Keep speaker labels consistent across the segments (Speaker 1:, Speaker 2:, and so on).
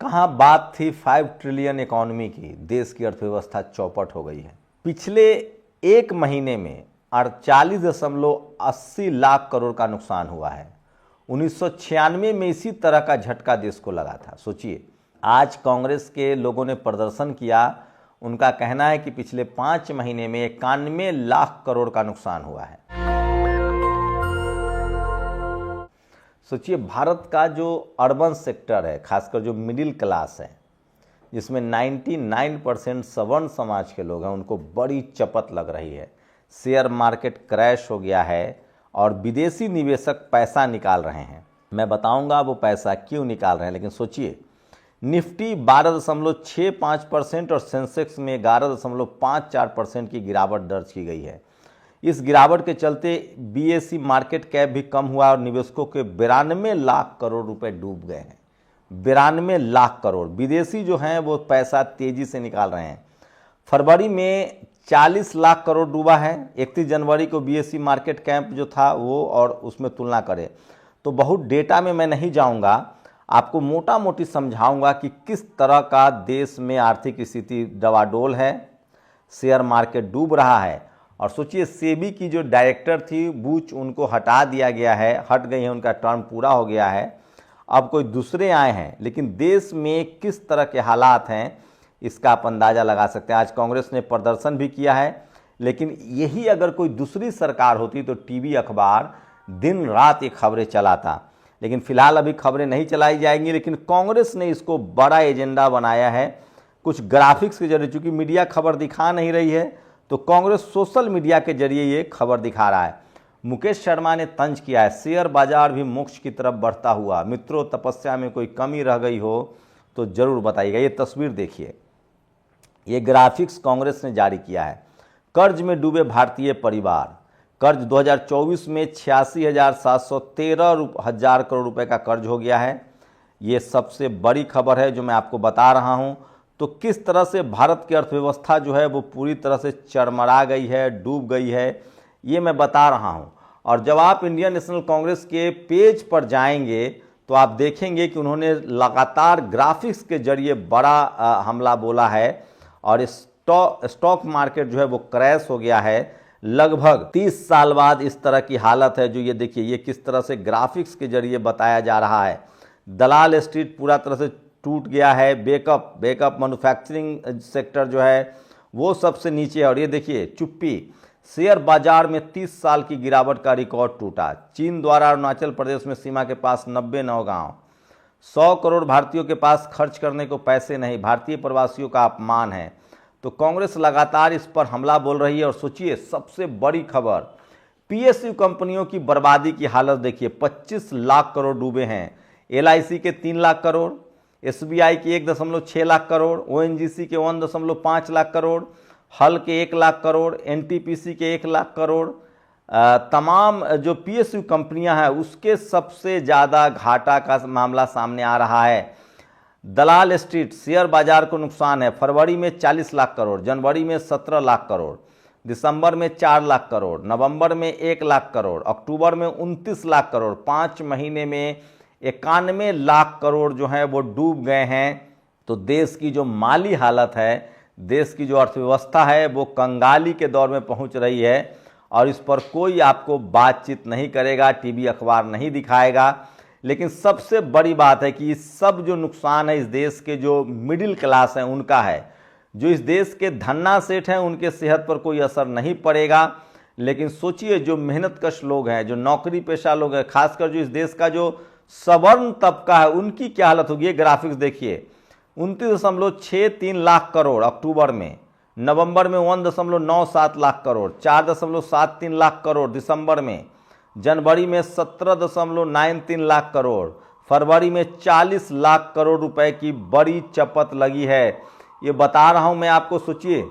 Speaker 1: कहाँ बात थी 5 ट्रिलियन इकॉनमी की, देश की अर्थव्यवस्था चौपट हो गई है। पिछले एक महीने में 48.80 लाख करोड़ का नुकसान हुआ है। 1996 में इसी तरह का झटका देश को लगा था। सोचिए, आज कांग्रेस के लोगों ने प्रदर्शन किया। उनका कहना है कि पिछले 5 महीने में 91 लाख करोड़ का नुकसान हुआ है। सोचिए, भारत का जो अर्बन सेक्टर है, खासकर जो मिडिल क्लास है, जिसमें 99% सवर्ण समाज के लोग हैं, उनको बड़ी चपत लग रही है। शेयर मार्केट क्रैश हो गया है और विदेशी निवेशक पैसा निकाल रहे हैं। मैं बताऊंगा वो पैसा क्यों निकाल रहे हैं, लेकिन सोचिए, निफ्टी 12.65% और सेंसेक्स में 11.54% की गिरावट दर्ज की गई है। इस गिरावट के चलते बीएसई मार्केट कैप भी कम हुआ और निवेशकों के 92 लाख करोड़ रुपए डूब गए हैं। 92 लाख करोड़ विदेशी जो हैं वो पैसा तेजी से निकाल रहे हैं। फरवरी में 40 लाख करोड़ डूबा है। 31 जनवरी को बीएसई मार्केट कैप जो था वो, और उसमें तुलना करें तो बहुत डेटा में मैं नहीं जाऊंगा, आपको मोटा मोटी समझाऊंगा कि किस तरह का देश में आर्थिक स्थिति डवाडोल है, शेयर मार्केट डूब रहा है। और सोचिए, सेबी की जो डायरेक्टर थी बूच, उनको हटा दिया गया है, हट गई है, उनका टर्म पूरा हो गया है, अब कोई दूसरे आए हैं। लेकिन देश में किस तरह के हालात हैं इसका आप अंदाज़ा लगा सकते हैं। आज कांग्रेस ने प्रदर्शन भी किया है, लेकिन यही अगर कोई दूसरी सरकार होती तो टीवी अखबार दिन रात ये खबरें चलाता। लेकिन फिलहाल अभी खबरें नहीं चलाई जाएंगी, लेकिन कांग्रेस ने इसको बड़ा एजेंडा बनाया है। कुछ ग्राफिक्स के जरिए, चूंकि मीडिया खबर दिखा नहीं रही है तो कांग्रेस सोशल मीडिया के जरिए ये खबर दिखा रहा है। मुकेश शर्मा ने तंज किया है, शेयर बाजार भी मोक्ष की तरफ बढ़ता हुआ। मित्रों, तपस्या में कोई कमी रह गई हो तो जरूर बताइएगा। ये तस्वीर देखिए, ये ग्राफिक्स कांग्रेस ने जारी किया है। कर्ज में डूबे भारतीय परिवार, कर्ज 2024 में 86,713 करोड़ रुपए का कर्ज हो गया है। ये सबसे बड़ी खबर है जो मैं आपको बता रहा हूं। तो किस तरह से भारत की अर्थव्यवस्था जो है वो पूरी तरह से चरमरा गई है, डूब गई है, ये मैं बता रहा हूं। और जब आप इंडियन नेशनल कांग्रेस के पेज पर जाएंगे तो आप देखेंगे कि उन्होंने लगातार ग्राफिक्स के जरिए बड़ा हमला बोला है। और स्टॉक मार्केट जो है वो क्रैश हो गया है। लगभग 30 साल बाद इस तरह की हालत है। जो ये देखिए, ये किस तरह से ग्राफिक्स के जरिए बताया जा रहा है। दलाल स्ट्रीट पूरा तरह से टूट गया है। बेकअप मैन्युफैक्चरिंग सेक्टर जो है वो सबसे नीचे है। और ये देखिए, चुप्पी, शेयर बाजार में 30 साल की गिरावट का रिकॉर्ड टूटा। चीन द्वारा अरुणाचल प्रदेश में सीमा के पास 90 नौ गाँव। 100 करोड़ भारतीयों के पास खर्च करने को पैसे नहीं, भारतीय प्रवासियों का अपमान है। तो कांग्रेस लगातार इस पर हमला बोल रही है। और सोचिए, सबसे बड़ी खबर, पीएसयू कंपनियों की बर्बादी की हालत देखिए। 25 लाख करोड़ डूबे हैं। एलआईसी के 3 लाख करोड़, एसबीआई के 1.6 लाख करोड़, ओएनजीसी के 1.5 लाख करोड़, हल के 1 लाख करोड़, एनटीपीसी के 1 लाख करोड़। तमाम जो पीएसयू कंपनियां हैं उसके सबसे ज़्यादा घाटा का मामला सामने आ रहा है। दलाल स्ट्रीट, शेयर बाजार को नुकसान है। फरवरी में 40 लाख करोड़, जनवरी में 17 लाख करोड़, दिसंबर में 4 लाख करोड़, नवंबर में 1 लाख करोड़, अक्टूबर में 29 लाख करोड़। 5 महीने में 91 लाख करोड़ जो हैं वो डूब गए हैं। तो देश की जो माली हालत है, देश की जो अर्थव्यवस्था है वो कंगाली के दौर में पहुंच रही है। और इस पर कोई आपको बातचीत नहीं करेगा, टीवी अखबार नहीं दिखाएगा। लेकिन सबसे बड़ी बात है कि इस सब जो नुकसान है इस देश के जो मिडिल क्लास हैं उनका है। जो इस देश के धन्ना सेठ हैं उनके सेहत पर कोई असर नहीं पड़ेगा। लेकिन सोचिए, जो मेहनतकश लोग हैं, जो नौकरी पेशा लोग हैं, खासकर जो इस देश का जो सवर्ण तबका है, उनकी क्या हालत होगी। ये ग्राफिक्स देखिए, 29.63 लाख करोड़ अक्टूबर में, नवंबर में 1.97 लाख करोड़, 4.73 लाख करोड़ दिसंबर में, जनवरी में 17.93 लाख करोड़, फरवरी में 40 लाख करोड़ रुपए की बड़ी चपत लगी है। ये बता रहा हूं मैं आपको। सोचिए,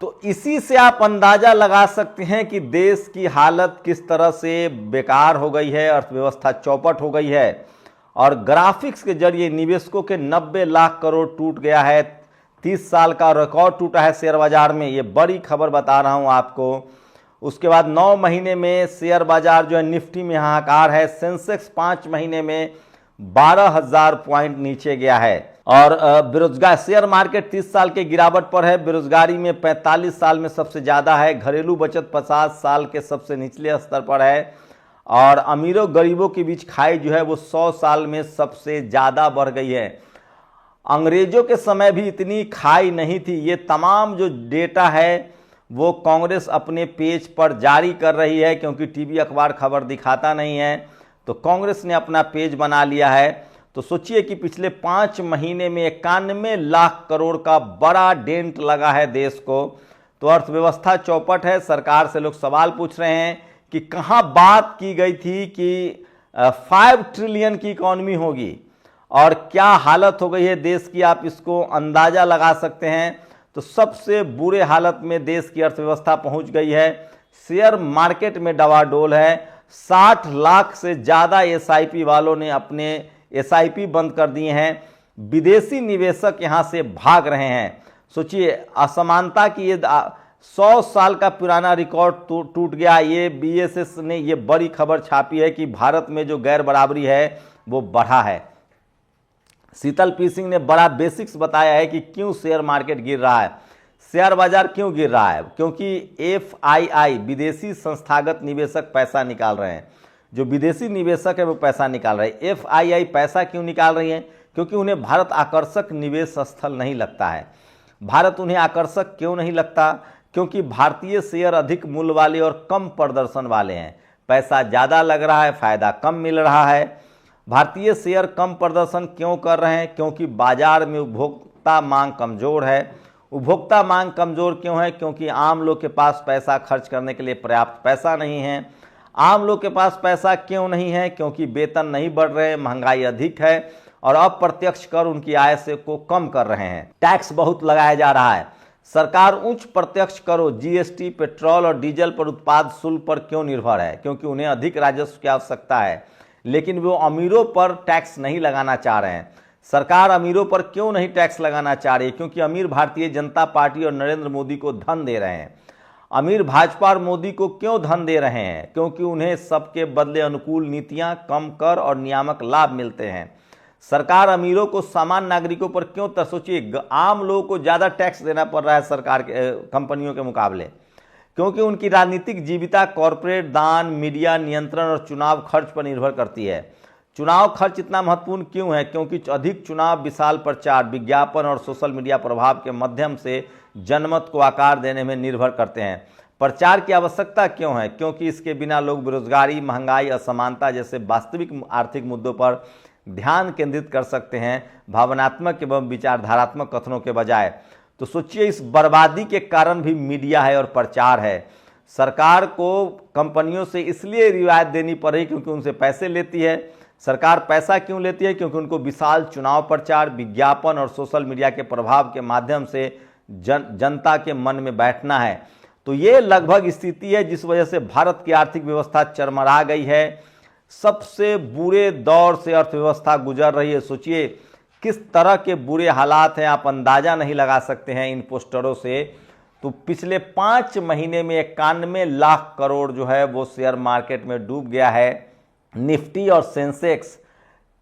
Speaker 1: तो इसी से आप अंदाजा लगा सकते हैं कि देश की हालत किस तरह से बेकार हो गई है, अर्थव्यवस्था चौपट हो गई है। और ग्राफिक्स के जरिए निवेशकों के 90 लाख करोड़ टूट गया है। 30 साल का रिकॉर्ड टूटा है शेयर बाजार में। ये बड़ी खबर बता रहा हूं आपको। उसके बाद 9 महीने में शेयर बाजार जो है निफ्टी में हाहाकार है। सेंसेक्स 5 महीने में 12,000 पॉइंट नीचे गया है। और बेरोजगार शेयर मार्केट 30 साल के गिरावट पर है, बेरोजगारी में 45 साल में सबसे ज़्यादा है, घरेलू बचत 50 साल के सबसे निचले स्तर पर है और अमीरों गरीबों के बीच खाई जो है वो 100 साल में सबसे ज़्यादा बढ़ गई है। अंग्रेजों के समय भी इतनी खाई नहीं थी। ये तमाम जो डेटा है वो कांग्रेस अपने पेज पर जारी कर रही है, क्योंकि टीवी अखबार खबर दिखाता नहीं है, तो कांग्रेस ने अपना पेज बना लिया है। तो सोचिए कि पिछले 5 महीने में 91 लाख करोड़ का बड़ा डेंट लगा है देश को। तो अर्थव्यवस्था चौपट है। सरकार से लोग सवाल पूछ रहे हैं कि कहां बात की गई थी कि 5 ट्रिलियन की इकॉनमी होगी और क्या हालत हो गई है देश की, आप इसको अंदाजा लगा सकते हैं। तो सबसे बुरे हालत में देश की अर्थव्यवस्था पहुंच गई है। शेयर मार्केट में डवाडोल है। 60 लाख से ज़्यादा एसआईपी वालों ने अपने एसआईपी बंद कर दिए हैं। विदेशी निवेशक यहां से भाग रहे हैं। सोचिए, असमानता की ये 100 साल का पुराना रिकॉर्ड टूट गया। ये बीएसएस ने ये बड़ी खबर छापी है कि भारत में जो गैर बराबरी है वो बढ़ा है। शीतल पी सिंह ने बड़ा बेसिक्स बताया है कि क्यों शेयर मार्केट गिर रहा है, शेयर बाजार क्यों गिर रहा है। क्योंकि एफआईआई विदेशी संस्थागत निवेशक पैसा निकाल रहे हैं। जो विदेशी निवेशक है वो पैसा निकाल रहे हैं। एफआईआई पैसा क्यों निकाल रही है? क्योंकि उन्हें भारत आकर्षक निवेश स्थल नहीं लगता है। भारत उन्हें आकर्षक क्यों नहीं लगता? क्योंकि भारतीय शेयर अधिक मूल्य वाले और कम प्रदर्शन वाले हैं। पैसा ज़्यादा लग रहा है, फायदा कम मिल रहा है। भारतीय शेयर कम प्रदर्शन क्यों कर रहे हैं? क्योंकि बाजार में उपभोक्ता मांग कमज़ोर है। उपभोक्ता मांग कमज़ोर क्यों है? क्योंकि आम लोग के पास पैसा खर्च करने के लिए पर्याप्त पैसा नहीं है। आम लोग के पास पैसा क्यों नहीं है? क्योंकि वेतन नहीं बढ़ रहे, महंगाई अधिक है और अप्रत्यक्ष कर उनकी आय से को कम कर रहे हैं। टैक्स बहुत लगाया जा रहा है। सरकार उच्च प्रत्यक्ष करों जीएसटी, पेट्रोल और डीजल पर उत्पाद शुल्क पर क्यों निर्भर है? क्योंकि उन्हें अधिक राजस्व की आवश्यकता है, लेकिन वो अमीरों पर टैक्स नहीं लगाना चाह रहे हैं। सरकार अमीरों पर क्यों नहीं टैक्स लगाना चाह रही है? क्योंकि अमीर भारतीय जनता पार्टी और नरेंद्र मोदी को धन दे रहे हैं। अमीर भाजपा और मोदी को क्यों धन दे रहे हैं? क्योंकि उन्हें सबके बदले अनुकूल नीतियां, कम कर और नियामक लाभ मिलते हैं। सरकार अमीरों को सामान्य नागरिकों पर क्यों सोचिए, आम लोगों को ज़्यादा टैक्स देना पड़ रहा है सरकार के कंपनियों के मुकाबले, क्योंकि उनकी राजनीतिक जीविका कॉरपोरेट दान, मीडिया नियंत्रण और चुनाव खर्च पर निर्भर करती है। चुनाव खर्च इतना महत्वपूर्ण क्यों है? क्योंकि अधिक चुनाव, विशाल प्रचार, विज्ञापन और सोशल मीडिया प्रभाव के माध्यम से जनमत को आकार देने में निर्भर करते हैं। प्रचार की आवश्यकता क्यों है? क्योंकि इसके बिना लोग बेरोजगारी, महंगाई, असमानता जैसे वास्तविक आर्थिक मुद्दों पर ध्यान केंद्रित कर सकते हैं, भावनात्मक एवं विचारधारात्मक कथनों के बजाय। तो सोचिए, इस बर्बादी के कारण भी मीडिया है और प्रचार है। सरकार को कंपनियों से इसलिए रियायत देनी पड़ रही क्योंकि उनसे पैसे लेती है। सरकार पैसा क्यों लेती है? क्योंकि उनको विशाल चुनाव प्रचार, विज्ञापन और सोशल मीडिया के प्रभाव के माध्यम से जनता के मन में बैठना है। तो ये लगभग स्थिति है जिस वजह से भारत की आर्थिक व्यवस्था चरमरा गई है। सबसे बुरे दौर से अर्थव्यवस्था गुजर रही है। सोचिए किस तरह के बुरे हालात हैं, आप अंदाजा नहीं लगा सकते हैं इन पोस्टरों से। तो पिछले 5 महीने में 91 लाख करोड़ जो है वो शेयर मार्केट में डूब गया है। निफ्टी और सेंसेक्स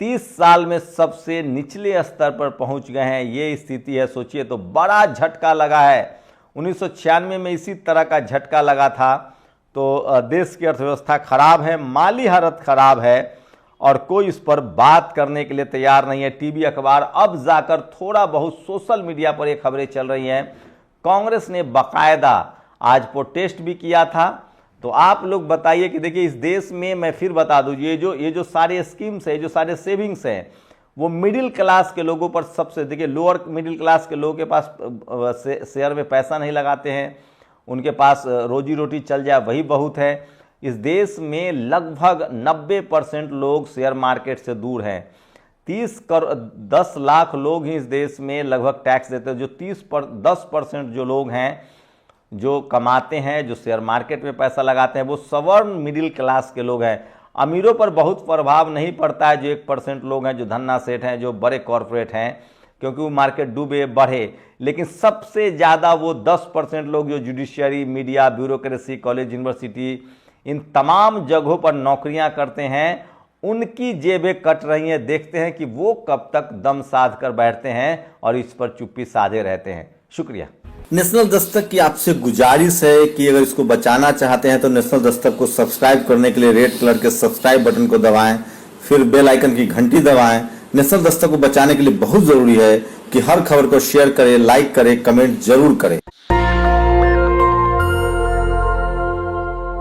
Speaker 1: 30 साल में सबसे निचले स्तर पर पहुंच गए हैं। ये स्थिति है। सोचिए, तो बड़ा झटका लगा है। 1996 में इसी तरह का झटका लगा था। तो देश की अर्थव्यवस्था खराब है, माली हालत खराब है और कोई इस पर बात करने के लिए तैयार नहीं है। टीवी अखबार अब जाकर थोड़ा बहुत सोशल मीडिया पर ये खबरें चल रही हैं। कांग्रेस ने बाकायदा आज प्रोटेस्ट भी किया था। तो आप लोग बताइए कि देखिए, इस देश में मैं फिर बता दूं, ये जो सारे स्कीम्स है, जो सारे सेविंग्स हैं, वो मिडिल क्लास के लोगों पर सबसे, देखिए लोअर मिडिल क्लास के लोगों के पास शेयर में पैसा नहीं लगाते हैं, उनके पास रोजी रोटी चल जाए वही बहुत है। इस देश में लगभग 90% लोग शेयर मार्केट से दूर हैं। 10 लाख लोग ही इस देश में लगभग टैक्स देते हैं। जो 10% जो लोग हैं जो कमाते हैं, जो शेयर मार्केट में पैसा लगाते हैं, वो सवर्ण मिडिल क्लास के लोग हैं। अमीरों पर बहुत प्रभाव नहीं पड़ता है। जो 1% लोग हैं, जो धन्ना सेठ हैं, जो बड़े कॉरपोरेट हैं, क्योंकि वो मार्केट डूबे बढ़े। लेकिन सबसे ज़्यादा वो 10% लोग जो judiciary, media, bureaucracy, college, university, इन तमाम जगहों पर नौकरियां करते हैं, उनकी जेबें कट रही हैं। देखते हैं कि वो कब तक दम साध कर बैठते हैं और इस पर चुप्पी साधे रहते हैं। शुक्रिया। नेशनल दस्तक की आपसे गुजारिश है कि अगर इसको बचाना चाहते हैं तो नेशनल दस्तक को सब्सक्राइब करने के लिए रेड कलर के सब्सक्राइब बटन को दबाएं, फिर बेल आइकन की घंटी दबाएं। नेशनल दस्तक को बचाने के लिए बहुत जरूरी है कि हर खबर को शेयर करें, लाइक करें, कमेंट जरूर करें।